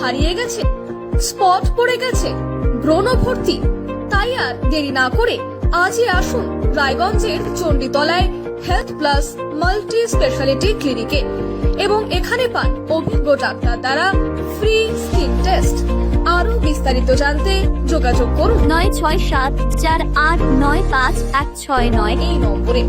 হারিয়ে গেছে, স্পট পড়ে গেছে, ব্রণ ভর্তি, তাই আর দেরি না করে আজই আসুন রায়গঞ্জের চণ্ডীতলায় হেলথ প্লাস মাল্টি স্পেশালিটি ক্লিনিকে এবং এখানে পান অভিজ্ঞ ডাক্তার দ্বারা ফ্রি স্কিন টেস্ট। আরো বিস্তারিত জানতে যোগাযোগ করুন 967489516 এই নম্বরে।